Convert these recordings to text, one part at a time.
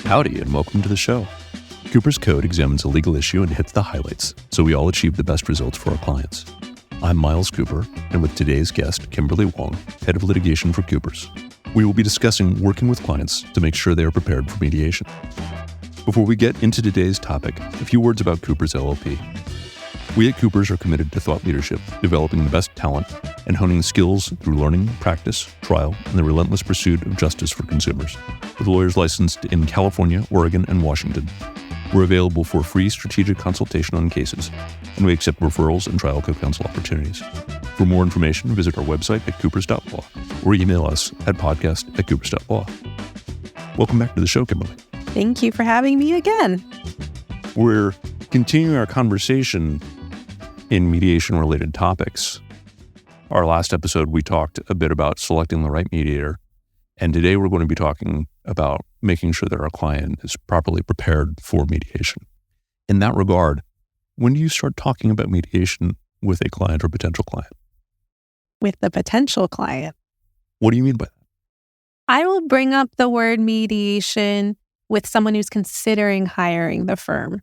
Howdy, and welcome to the show. Cooper's Code examines a legal issue and hits the highlights so we all achieve the best results for our clients. I'm Miles Cooper, and with today's guest, Kimberly Wong, Head of Litigation for Coopers. We will be discussing working with clients to make sure they are prepared for mediation. Before we get into today's topic, a few words about Coopers LLP. We at Coopers are committed to thought leadership, developing the best talent, and honing skills through learning, practice, trial, and the relentless pursuit of justice for consumers. With lawyers licensed in California, Oregon, and Washington, we're available for free strategic consultation on cases, and we accept referrals and trial co-counsel opportunities. For more information, visit our website at coopers.law or email us at podcast@coopers.law. Welcome back to the show, Kimberly. Thank you for having me again. We're continuing our conversation in mediation-related topics. Our last episode, we talked a bit about selecting the right mediator, and today we're going to be talking about making sure that our client is properly prepared for mediation. In that regard, when do you start talking about mediation with a client or potential client? With the potential client. What do you mean by that? I will bring up the word mediation with someone who's considering hiring the firm.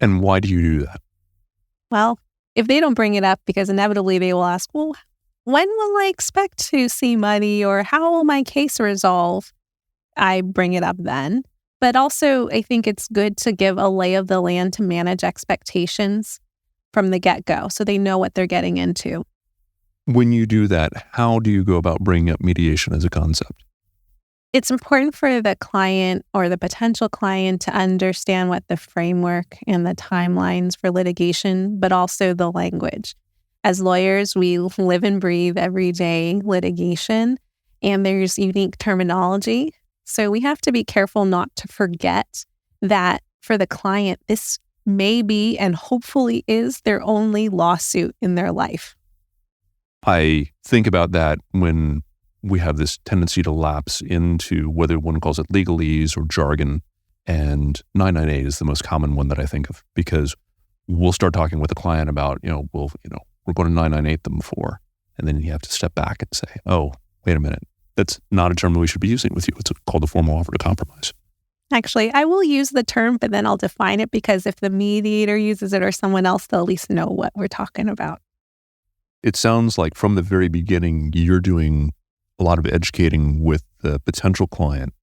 And why do you do that? Well, if they don't bring it up, because inevitably they will ask, well, when will I expect to see money, or how will my case resolve? I bring it up then. But also, I think it's good to give a lay of the land to manage expectations from the get-go so they know what they're getting into. When you do that, how do you go about bringing up mediation as a concept? It's important for the client or the potential client to understand what the framework and the timelines for litigation, but also the language. As lawyers, we live and breathe everyday litigation, and there's unique terminology. So we have to be careful not to forget that for the client, this may be and hopefully is their only lawsuit in their life. I think about that when we have this tendency to lapse into whether one calls it legalese or jargon, and 998 is the most common one that I think of, because we'll start talking with a client about, we're going to 998 them for, and then you have to step back and say, oh, wait a minute, that's not a term that we should be using with you. It's called a formal offer to compromise. Actually, I will use the term, but then I'll define it, because if the mediator uses it or someone else, they'll at least know what we're talking about. It sounds like from the very beginning, you're doing a lot of educating with the potential client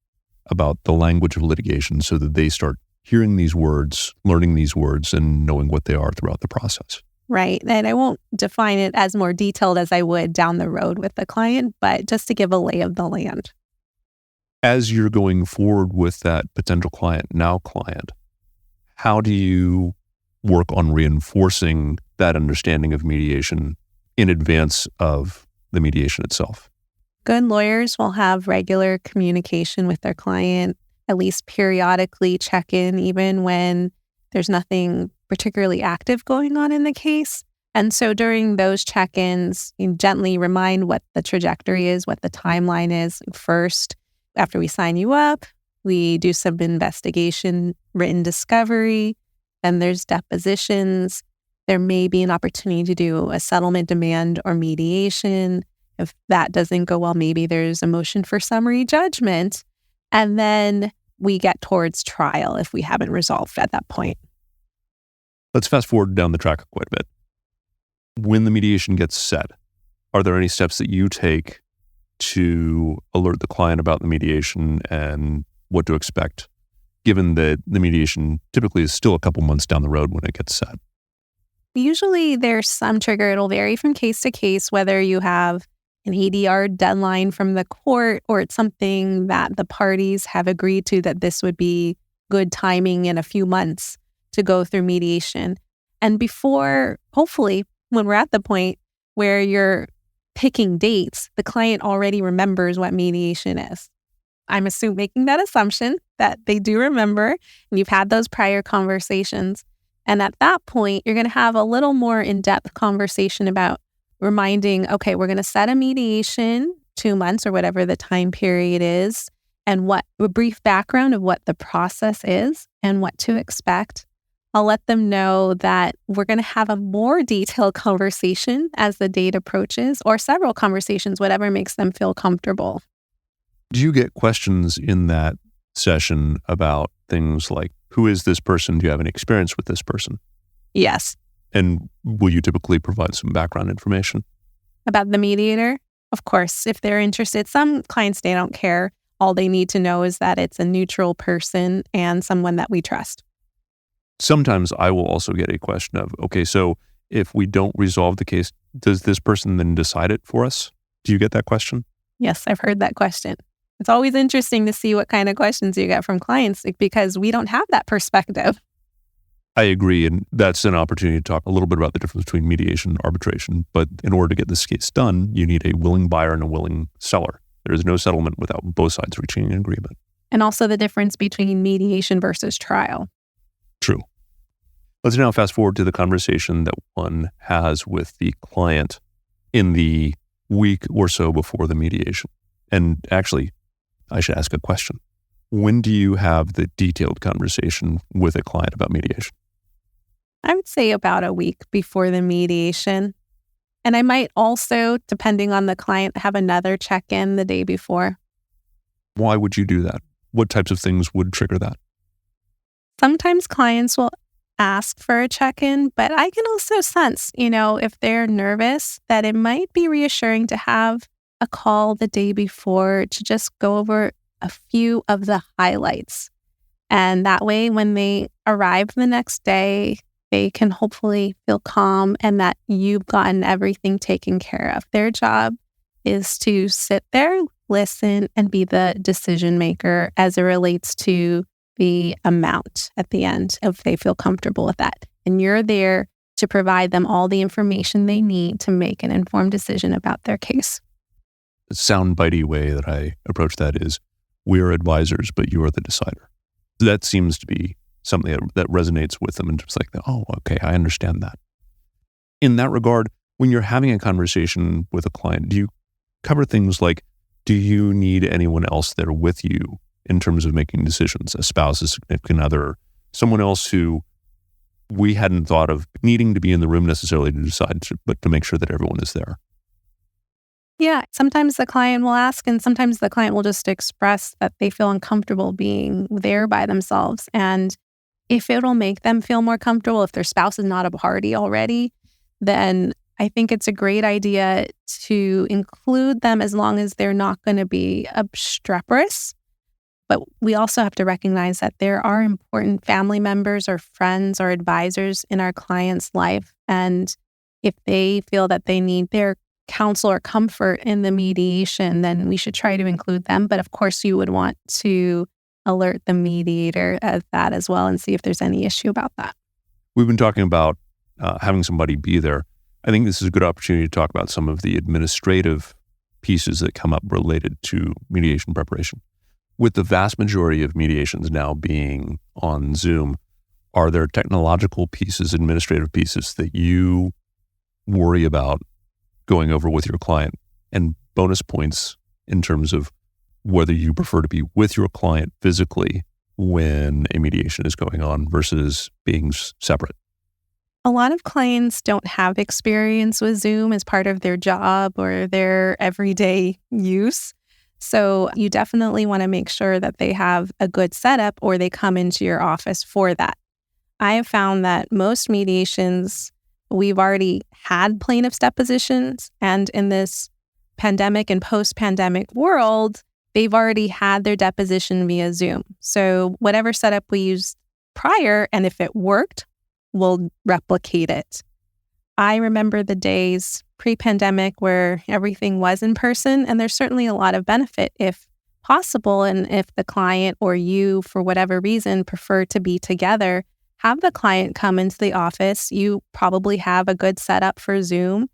about the language of litigation so that they start hearing these words, learning these words, and knowing what they are throughout the process. Right. And I won't define it as more detailed as I would down the road with the client, but just to give a lay of the land. As you're going forward with that potential client, now client, how do you work on reinforcing that understanding of mediation in advance of the mediation itself? Good lawyers will have regular communication with their client, at least periodically check in, even when there's nothing particularly active going on in the case. And so during those check-ins, you gently remind what the trajectory is, what the timeline is. First, after we sign you up, we do some investigation, written discovery, then there's depositions. There may be an opportunity to do a settlement demand or mediation. If that doesn't go well, maybe there's a motion for summary judgment. And then we get towards trial if we haven't resolved at that point. Let's fast forward down the track quite a bit. When the mediation gets set, are there any steps that you take to alert the client about the mediation and what to expect, given that the mediation typically is still a couple months down the road when it gets set? Usually there's some trigger. It'll vary from case to case, whether you have an ADR deadline from the court or it's something that the parties have agreed to that this would be good timing in a few months to go through mediation. And before, hopefully, when we're at the point where you're picking dates, the client already remembers what mediation is. I'm making that assumption that they do remember, and you've had those prior conversations. And at that point, you're going to have a little more in-depth conversation about reminding, okay, we're going to set a mediation 2 months or whatever the time period is, and what a brief background of what the process is and what to expect. I'll let them know that we're going to have a more detailed conversation as the date approaches, or several conversations, whatever makes them feel comfortable. Do you get questions in that session about things like, who is this person? Do you have any experience with this person? Yes. And will you typically provide some background information? About the mediator? Of course, if they're interested. Some clients, they don't care. All they need to know is that it's a neutral person and someone that we trust. Sometimes I will also get a question of, okay, so if we don't resolve the case, does this person then decide it for us? Do you get that question? Yes, I've heard that question. It's always interesting to see what kind of questions you get from clients because we don't have that perspective. I agree. And that's an opportunity to talk a little bit about the difference between mediation and arbitration. But in order to get this case done, you need a willing buyer and a willing seller. There is no settlement without both sides reaching an agreement. And also the difference between mediation versus trial. True. Let's now fast forward to the conversation that one has with the client in the week or so before the mediation. And actually, I should ask a question. When do you have the detailed conversation with a client about mediation? I would say about a week before the mediation. And I might also, depending on the client, have another check-in the day before. Why would you do that? What types of things would trigger that? Sometimes clients will ask for a check-in, but I can also sense, if they're nervous, that it might be reassuring to have a call the day before to just go over a few of the highlights. And that way, when they arrive the next day, they can hopefully feel calm and that you've gotten everything taken care of. Their job is to sit there, listen, and be the decision maker as it relates to the amount at the end, if they feel comfortable with that. And you're there to provide them all the information they need to make an informed decision about their case. The soundbitey way that I approach that is, we are advisors, but you are the decider. That seems to be something that resonates with them and just like, oh, okay, I understand that. In that regard, when you're having a conversation with a client, do you cover things like, do you need anyone else there with you in terms of making decisions, a spouse, a significant other, someone else who we hadn't thought of needing to be in the room necessarily to decide, but to make sure that everyone is there? Yeah, sometimes the client will ask, and sometimes the client will just express that they feel uncomfortable being there by themselves. And if it'll make them feel more comfortable, if their spouse is not a party already, then I think it's a great idea to include them as long as they're not going to be obstreperous. But we also have to recognize that there are important family members or friends or advisors in our client's life. And if they feel that they need their counsel or comfort in the mediation, then we should try to include them. But of course, you would want to alert the mediator of that as well and see if there's any issue about that. We've been talking about having somebody be there. I think this is a good opportunity to talk about some of the administrative pieces that come up related to mediation preparation. With the vast majority of mediations now being on Zoom, are there technological pieces, administrative pieces that you worry about going over with your client, and bonus points in terms of whether you prefer to be with your client physically when a mediation is going on versus being separate? A lot of clients don't have experience with Zoom as part of their job or their everyday use. So you definitely want to make sure that they have a good setup or they come into your office for that. I have found that most mediations, we've already had plaintiff's depositions, and in this pandemic and post-pandemic world, they've already had their deposition via Zoom. So whatever setup we used prior, and if it worked, we'll replicate it. I remember the days pre-pandemic where everything was in person, and there's certainly a lot of benefit if possible. And if the client or you, for whatever reason, prefer to be together, have the client come into the office. You probably have a good setup for Zoom,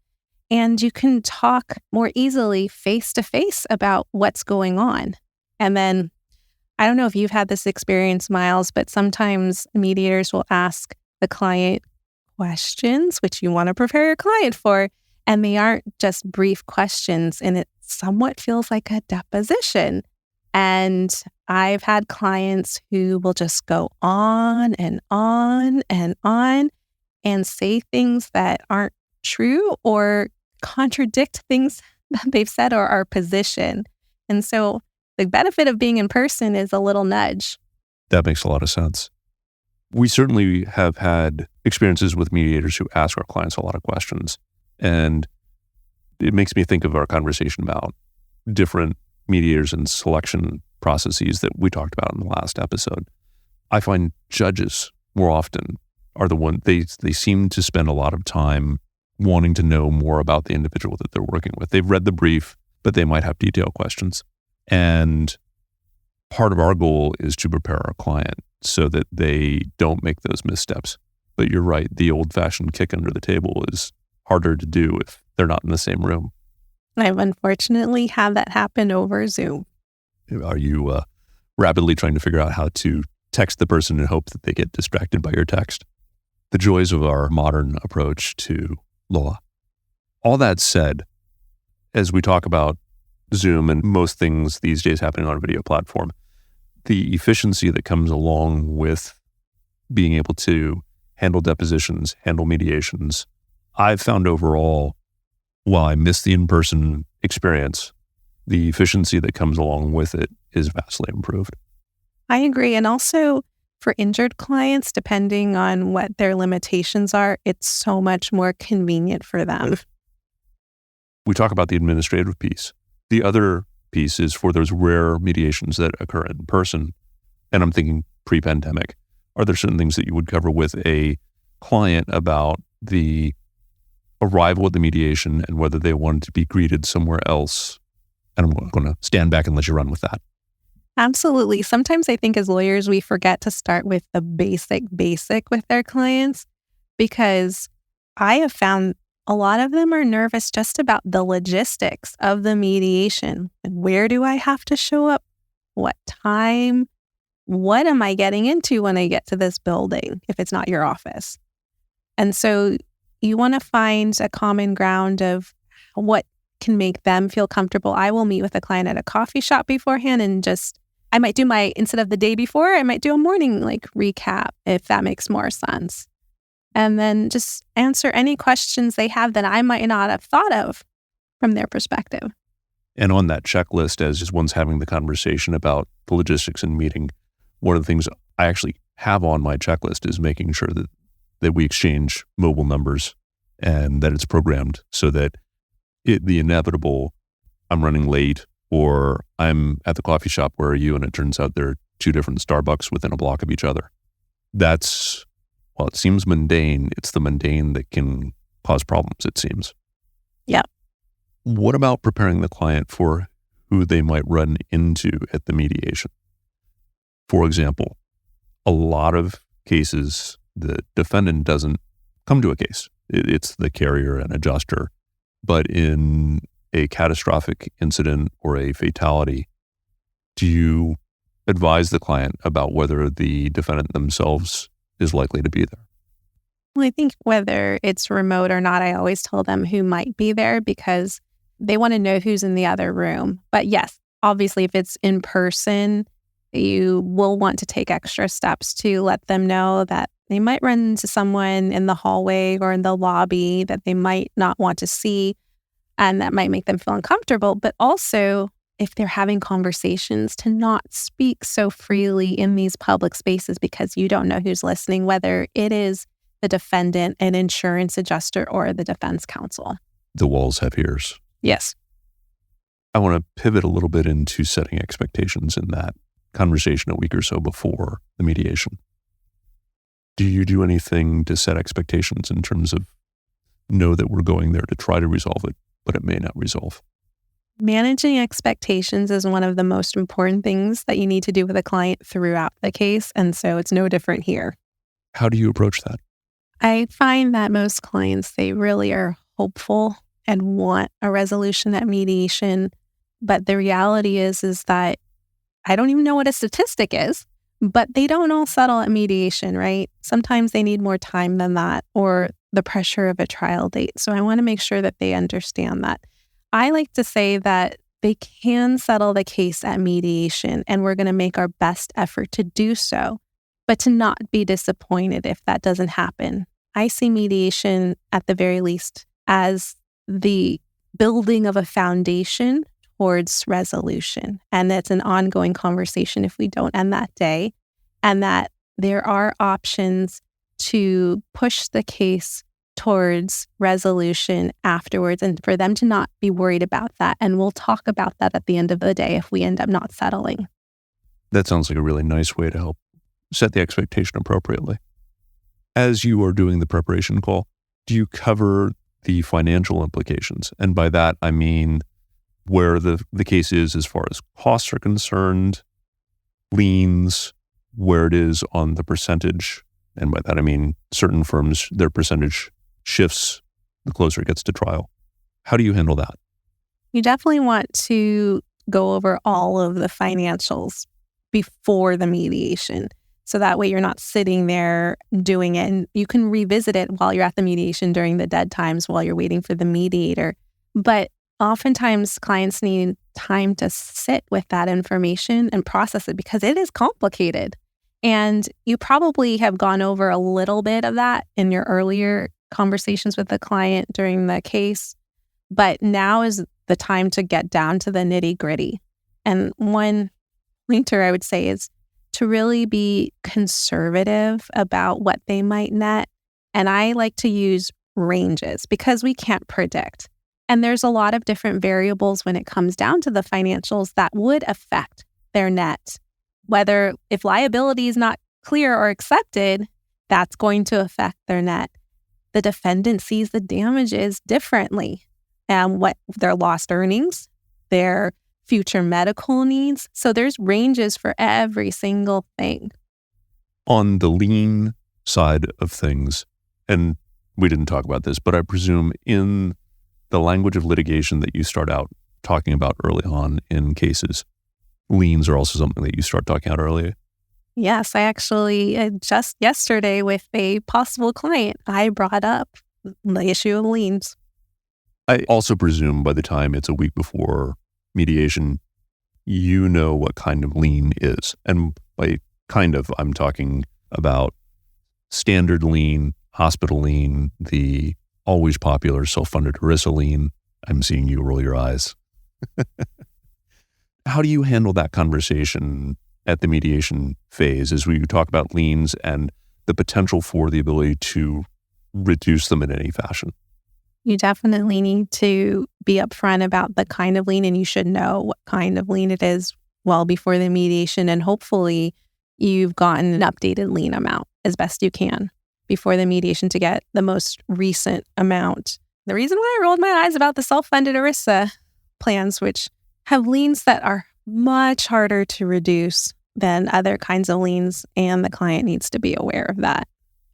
and you can talk more easily face-to-face about what's going on. And then, I don't know if you've had this experience, Miles, but sometimes mediators will ask the client questions, which you want to prepare your client for, and they aren't just brief questions, and it somewhat feels like a deposition. And I've had clients who will just go on and on and on and say things that aren't true or contradict things that they've said or our position. And so the benefit of being in person is a little nudge. That makes a lot of sense. We certainly have had experiences with mediators who ask our clients a lot of questions. And it makes me think of our conversation about different mediators and selection processes that we talked about in the last episode. I find judges more often are the one, they seem to spend a lot of time wanting to know more about the individual that they're working with. They've read the brief, but they might have detailed questions. And part of our goal is to prepare our client so that they don't make those missteps. But you're right, the old-fashioned kick under the table is harder to do if they're not in the same room. I've unfortunately had that happen over Zoom. Are you rapidly trying to figure out how to text the person and hope that they get distracted by your text? The joys of our modern approach to law. All that said, as we talk about Zoom and most things these days happening on a video platform, the efficiency that comes along with being able to handle depositions, handle mediations, I've found overall, while I miss the in-person experience, the efficiency that comes along with it is vastly improved. I agree. And also for injured clients, depending on what their limitations are, it's so much more convenient for them. We talk about the administrative piece. The other piece is for those rare mediations that occur in person, and I'm thinking pre-pandemic. Are there certain things that you would cover with a client about the arrival at the mediation and whether they wanted to be greeted somewhere else? And I'm going to stand back and let you run with that. Absolutely. Sometimes I think as lawyers, we forget to start with the basic with their clients, because I have found a lot of them are nervous just about the logistics of the mediation. Where do I have to show up? What time? What am I getting into when I get to this building if it's not your office? And so you want to find a common ground of what can make them feel comfortable. I will meet with a client at a coffee shop beforehand and I might do instead of the day before, I might do a morning recap if that makes more sense. And then just answer any questions they have that I might not have thought of from their perspective. And on that checklist, as just one's having the conversation about the logistics and meeting, one of the things I actually have on my checklist is making sure that we exchange mobile numbers and that it's programmed so that the inevitable, I'm running late or I'm at the coffee shop, where are you? And it turns out there are two different Starbucks within a block of each other. That's, while it seems mundane, it's the mundane that can cause problems, it seems. Yeah. What about preparing the client for who they might run into at the mediation? For example, a lot of cases, the defendant doesn't come to a case. It's the carrier and adjuster. But in a catastrophic incident or a fatality, do you advise the client about whether the defendant themselves is likely to be there? Well, I think whether it's remote or not, I always tell them who might be there because they want to know who's in the other room. But yes, obviously, if it's in person, you will want to take extra steps to let them know that they might run into someone in the hallway or in the lobby that they might not want to see, and that might make them feel uncomfortable. But also, if they're having conversations, to not speak so freely in these public spaces because you don't know who's listening, whether it is the defendant, an insurance adjuster, or the defense counsel. The walls have ears. Yes. I want to pivot a little bit into setting expectations in that conversation a week or so before the mediation. Do you do anything to set expectations in terms of know that we're going there to try to resolve it, but it may not resolve? Managing expectations is one of the most important things that you need to do with a client throughout the case. And so it's no different here. How do you approach that? I find that most clients, they really are hopeful and want a resolution at mediation. But the reality is that I don't even know what a statistic is, but they don't all settle at mediation, right? Sometimes they need more time than that or the pressure of a trial date. So I want to make sure that they understand that. I like to say that they can settle the case at mediation, and we're going to make our best effort to do so, but to not be disappointed if that doesn't happen. I see mediation at the very least as the building of a foundation towards resolution. And it's an ongoing conversation if we don't end that day. and that there are options to push the case towards resolution afterwards and for them to not be worried about that. And we'll talk about that at the end of the day if we end up not settling. That sounds like a really nice way to help set the expectation appropriately. As you are doing the preparation call, do you cover the financial implications? And by that, I mean where the case is as far as costs are concerned, liens, where it is on the percentage. And by that, I mean certain firms, their percentage shifts the closer it gets to trial. How do you handle that? You definitely want to go over all of the financials before the mediation. So that way you're not sitting there doing it, and you can revisit it while you're at the mediation during the dead times while you're waiting for the mediator. But oftentimes clients need time to sit with that information and process it because it is complicated. And you probably have gone over a little bit of that in your earlier conversations with the client during the case. But now is the time to get down to the nitty-gritty. And one pointer I would say is to really be conservative about what they might net. And I like to use ranges because we can't predict. And there's a lot of different variables when it comes down to the financials that would affect their net. Whether if liability is not clear or accepted, that's going to affect their net. The defendant sees the damages differently and what their lost earnings, their future medical needs. So there's ranges for every single thing. On the lien side of things, and we didn't talk about this, but I presume in the language of litigation that you start out talking about early on in cases, liens are also something that you start talking about early. Yes, I actually just yesterday with a possible client, I brought up the issue of liens. I also presume by the time it's a week before mediation, you know what kind of lien is. And by kind of, I'm talking about standard lien, hospital lien, the always popular self-funded ERISA lien. I'm seeing you roll your eyes. How do you handle that conversation at the mediation phase as we talk about liens and the potential for the ability to reduce them in any fashion? You definitely need to be upfront about the kind of lien, and you should know what kind of lien it is well before the mediation. And hopefully you've gotten an updated lien amount as best you can before the mediation to get the most recent amount. The reason why I rolled my eyes about the self-funded ERISA plans, which have liens that are much harder to reduce than other kinds of liens, and the client needs to be aware of that.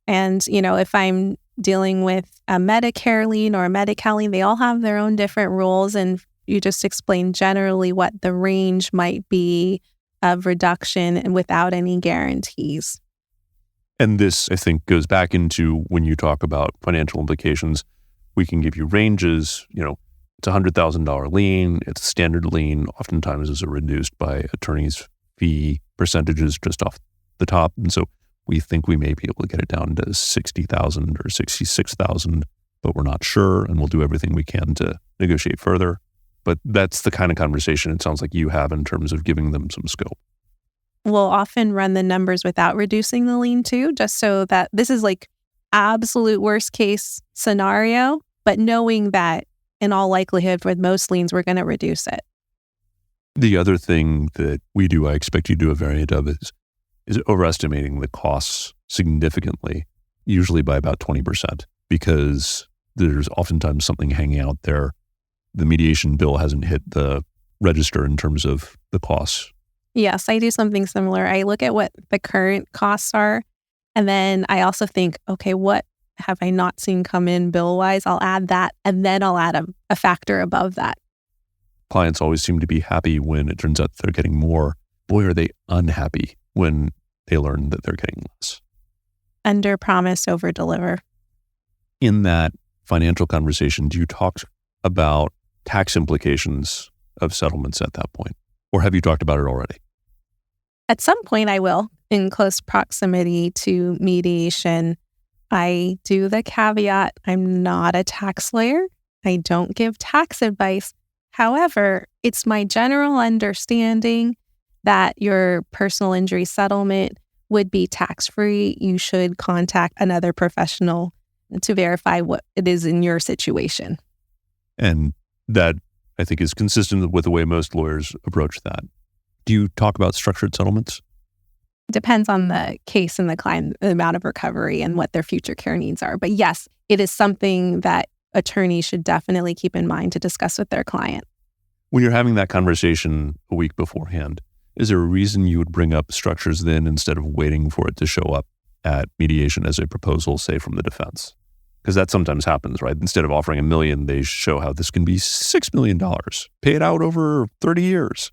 And, if I'm dealing with a Medicare lien or a Medi-Cal lien, they all have their own different rules, and you just explain generally what the range might be of reduction and without any guarantees. And this, I think, goes back into when you talk about financial implications, we can give you ranges, it's a $100,000 lien, it's a standard lien, oftentimes is reduced by attorney's fee percentages just off the top. And so we think we may be able to get it down to $60,000 or $66,000, but we're not sure, and we'll do everything we can to negotiate further. But that's the kind of conversation it sounds like you have in terms of giving them some scope. We'll often run the numbers without reducing the lien too, just so that this is like absolute worst case scenario, but knowing that in all likelihood with most liens, we're going to reduce it. The other thing that we do, I expect you to do a variant of, is overestimating the costs significantly, usually by about 20%, because there's oftentimes something hanging out there. The mediation bill hasn't hit the register in terms of the costs. Yes, I do something similar. I look at what the current costs are, and then I also think, okay, what have I not seen come in bill-wise? I'll add that, and then I'll add a factor above that. Clients always seem to be happy when it turns out they're getting more. Boy, are they unhappy when they learn that they're getting less. Under promise, over deliver. In that financial conversation, do you talk about tax implications of settlements at that point? Or have you talked about it already? At some point, I will, in close proximity to mediation. I do the caveat, I'm not a tax lawyer. I don't give tax advice. However, it's my general understanding that your personal injury settlement would be tax-free, you should contact another professional to verify what it is in your situation. And that, I think, is consistent with the way most lawyers approach that. Do you talk about structured settlements? It depends on the case and the client, the amount of recovery and what their future care needs are. But yes, it is something that attorneys should definitely keep in mind to discuss with their client. When you're having that conversation a week beforehand, is there a reason you would bring up structures then instead of waiting for it to show up at mediation as a proposal, say, from the defense? Because that sometimes happens, right? Instead of offering $1 million, they show how this can be $6 million, pay it out over 30 years.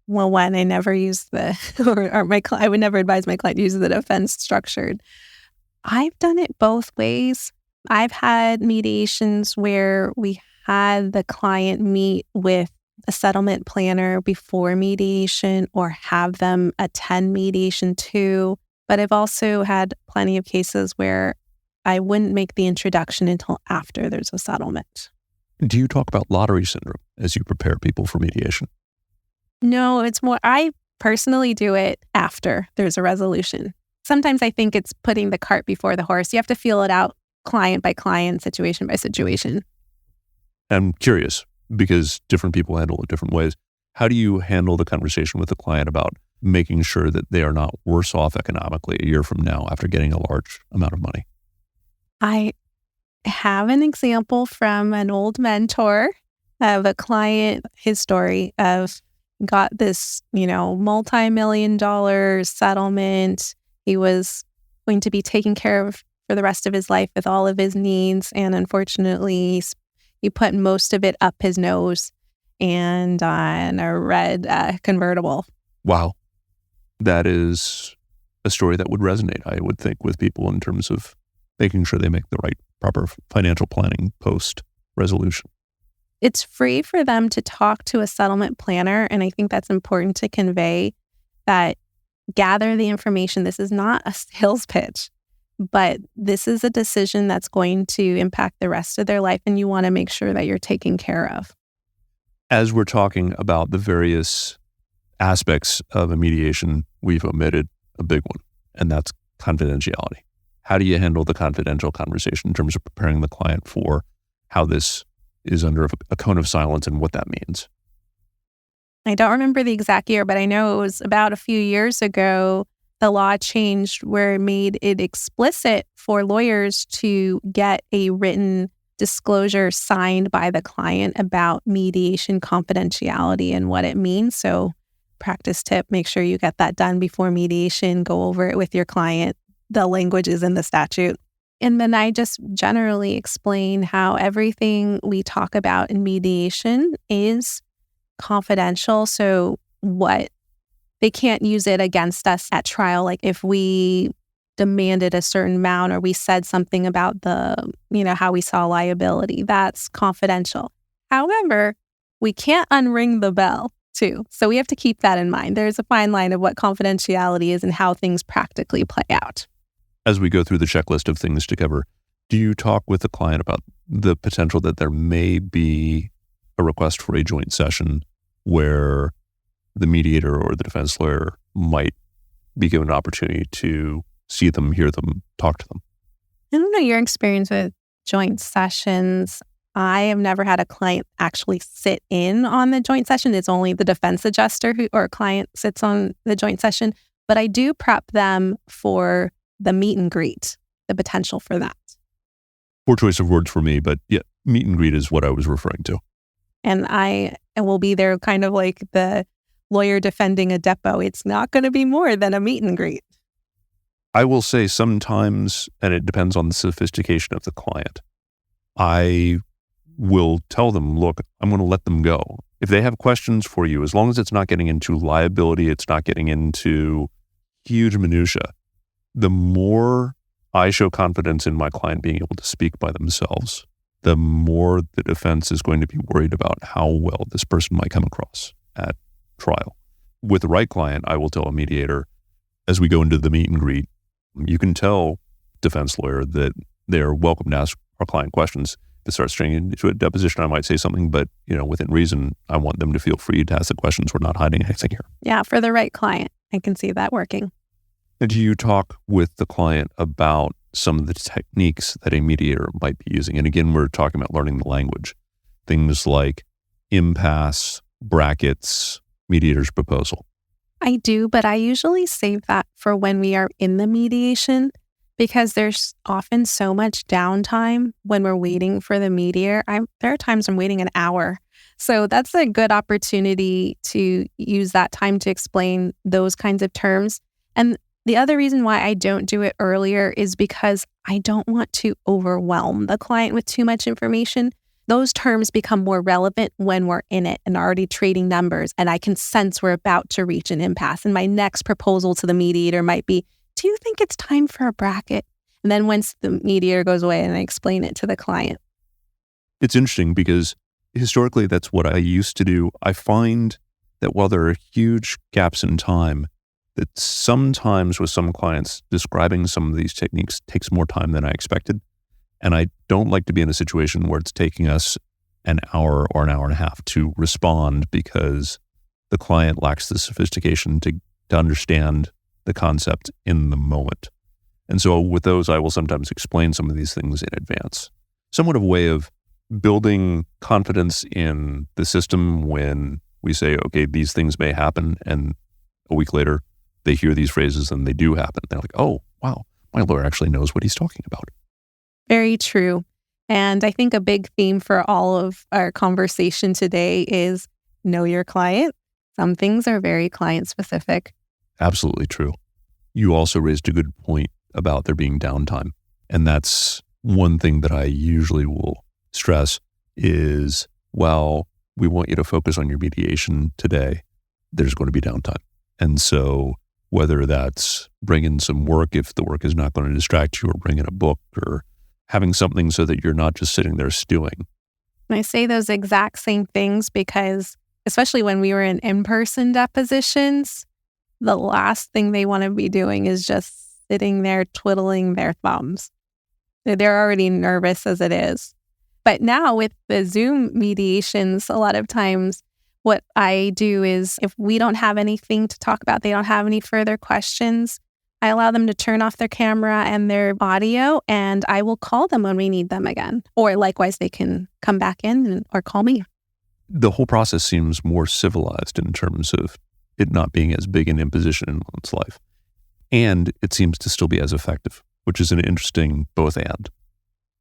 Well, one, I never use I would never advise my client to use the defense structured. I've done it both ways. I've had mediations where we had the client meet with a settlement planner before mediation or have them attend mediation too. But I've also had plenty of cases where I wouldn't make the introduction until after there's a settlement. Do you talk about lottery syndrome as you prepare people for mediation? No, it's more, I personally do it after there's a resolution. Sometimes I think it's putting the cart before the horse. You have to feel it out client by client, situation by situation. I'm curious, because different people handle it different ways. How do you handle the conversation with the client about making sure that they are not worse off economically a year from now after getting a large amount of money? I have an example from an old mentor of a client, his story of got this, multi-million-dollar settlement. He was going to be taken care of for the rest of his life with all of his needs. And unfortunately, he put most of it up his nose and on a red convertible. Wow. That is a story that would resonate, I would think, with people in terms of making sure they make the right, proper financial planning post-resolution. It's free for them to talk to a settlement planner. And I think that's important to convey that gather the information. This is not a sales pitch, but this is a decision that's going to impact the rest of their life. And you want to make sure that you're taken care of. As we're talking about the various aspects of a mediation, we've omitted a big one, and that's confidentiality. How do you handle the confidential conversation in terms of preparing the client for how this is under a cone of silence and what that means? I don't remember the exact year, but I know it was about a few years ago, the law changed where it made it explicit for lawyers to get a written disclosure signed by the client about mediation confidentiality and what it means. So practice tip, make sure you get that done before mediation, go over it with your client. The language is in the statute. And then I just generally explain how everything we talk about in mediation is confidential. So they can't use it against us at trial. Like if we demanded a certain amount or we said something about how we saw liability, that's confidential. However, we can't unring the bell too. So we have to keep that in mind. There's a fine line of what confidentiality is and how things practically play out. As we go through the checklist of things to cover, do you talk with the client about the potential that there may be a request for a joint session where the mediator or the defense lawyer might be given an opportunity to see them, hear them, talk to them? I don't know your experience with joint sessions. I have never had a client actually sit in on the joint session. It's only the defense adjuster or client sits on the joint session. But I do prep them for the meet and greet, the potential for that. Poor choice of words for me, but yeah, meet and greet is what I was referring to. And I will be there kind of like the lawyer defending a depo. It's not going to be more than a meet and greet. I will say sometimes, and it depends on the sophistication of the client, I will tell them, look, I'm going to let them go. If they have questions for you, as long as it's not getting into liability, it's not getting into huge minutia, the more I show confidence in my client being able to speak by themselves, the more the defense is going to be worried about how well this person might come across at trial. With the right client, I will tell a mediator, as we go into the meet and greet, you can tell defense lawyer that they're welcome to ask our client questions. If it starts turning into a deposition, I might say something, but within reason, I want them to feel free to ask the questions. We're not hiding anything here. Yeah, for the right client, I can see that working. Do you talk with the client about some of the techniques that a mediator might be using? And again, we're talking about learning the language. Things like impasse, brackets, mediator's proposal. I do, but I usually save that for when we are in the mediation because there's often so much downtime when we're waiting for the mediator. There are times I'm waiting an hour. So that's a good opportunity to use that time to explain those kinds of terms. And the other reason why I don't do it earlier is because I don't want to overwhelm the client with too much information. Those terms become more relevant when we're in it and already trading numbers, and I can sense we're about to reach an impasse. And my next proposal to the mediator might be, do you think it's time for a bracket? And then once the mediator goes away and I explain it to the client. It's interesting because historically that's what I used to do. I find that while there are huge gaps in time, that sometimes with some clients, describing some of these techniques takes more time than I expected. And I don't like to be in a situation where it's taking us an hour or an hour and a half to respond because the client lacks the sophistication to understand the concept in the moment. And so with those, I will sometimes explain some of these things in advance. Somewhat of a way of building confidence in the system when we say, okay, these things may happen, and a week later, they hear these phrases and they do happen. They're like, oh, wow, my lawyer actually knows what he's talking about. Very true. And I think a big theme for all of our conversation today is know your client. Some things are very client specific. Absolutely true. You also raised a good point about there being downtime. And that's one thing that I usually will stress is, while we want you to focus on your mediation today, there's going to be downtime. And so whether that's bringing some work, if the work is not going to distract you, or bringing a book, or having something so that you're not just sitting there stewing. And I say those exact same things because, especially when we were in-person depositions, the last thing they want to be doing is just sitting there twiddling their thumbs. They're already nervous as it is. But now with the Zoom mediations, a lot of times what I do is if we don't have anything to talk about, they don't have any further questions, I allow them to turn off their camera and their audio, and I will call them when we need them again. Or likewise, they can come back in or call me. The whole process seems more civilized in terms of it not being as big an imposition in one's life. And it seems to still be as effective, which is an interesting both and.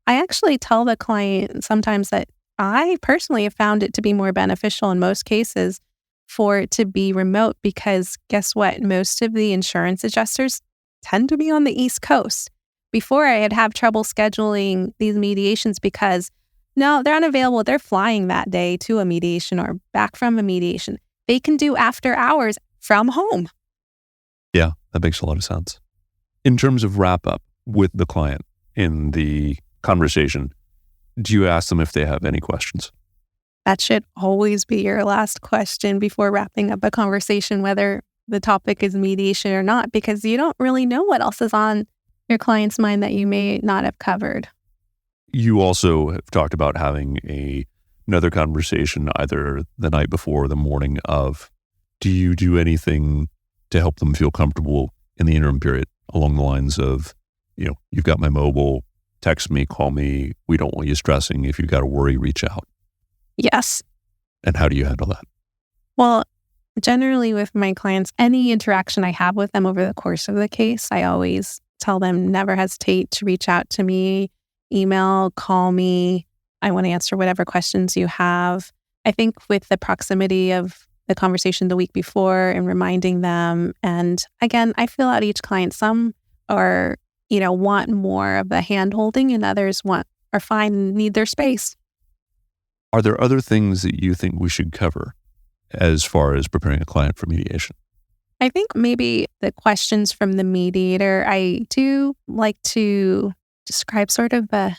I actually tell the client sometimes that I personally have found it to be more beneficial in most cases for it to be remote because guess what? Most of the insurance adjusters tend to be on the East Coast. Before I'd have trouble scheduling these mediations because no, they're unavailable. They're flying that day to a mediation or back from a mediation. They can do after hours from home. Yeah, that makes a lot of sense. In terms of wrap up with the client in the conversation, do you ask them if they have any questions? That should always be your last question before wrapping up a conversation, whether the topic is mediation or not, because you don't really know what else is on your client's mind that you may not have covered. You also have talked about having another conversation either the night before or the morning of. Do you do anything to help them feel comfortable in the interim period along the lines of, you've got my mobile, text me, call me. We don't want you stressing. If you've got to worry, reach out. Yes. And how do you handle that? Well, generally with my clients, any interaction I have with them over the course of the case, I always tell them never hesitate to reach out to me, email, call me. I want to answer whatever questions you have. I think with the proximity of the conversation the week before and reminding them, and again, I fill out each client. Some are, want more of the hand-holding and others are fine and need their space. Are there other things that you think we should cover as far as preparing a client for mediation? I think maybe the questions from the mediator, I do like to describe sort of a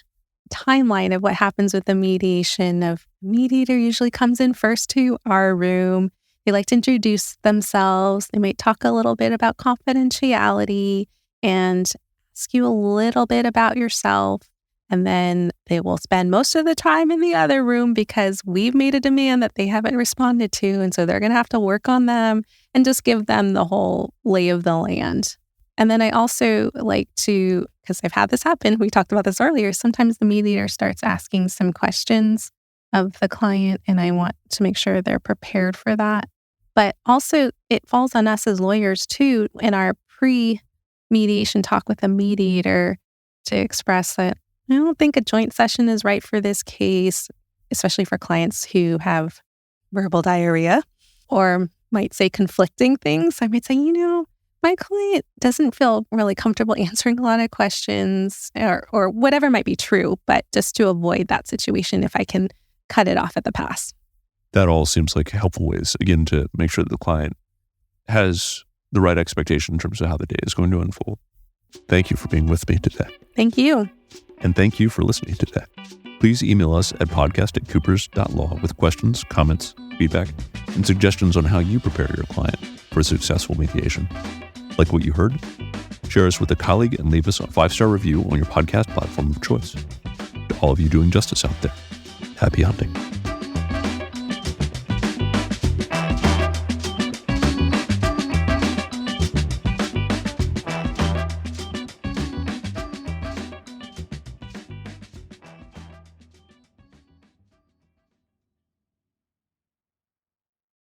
timeline of what happens with the mediation. The mediator usually comes in first to our room. They like to introduce themselves. They might talk a little bit about confidentiality and ask you a little bit about yourself. And then they will spend most of the time in the other room because we've made a demand that they haven't responded to. And so they're going to have to work on them and just give them the whole lay of the land. And then I also like to, because I've had this happen, we talked about this earlier, sometimes the mediator starts asking some questions of the client, and I want to make sure they're prepared for that. But also, it falls on us as lawyers, too, in our pre-mediation talk with a mediator to express that I don't think a joint session is right for this case, especially for clients who have verbal diarrhea or might say conflicting things. I might say, my client doesn't feel really comfortable answering a lot of questions or whatever might be true, but just to avoid that situation, if I can cut it off at the pass. That all seems like helpful ways, again, to make sure that the client has the right expectation in terms of how the day is going to unfold. Thank you for being with me today. Thank you. And thank you for listening today. Please email us at podcast@coopers.law with questions, comments, feedback, and suggestions on how you prepare your client for a successful mediation. Like what you heard? Share us with a colleague and leave us a 5-star review on your podcast platform of choice. To all of you doing justice out there, happy hunting.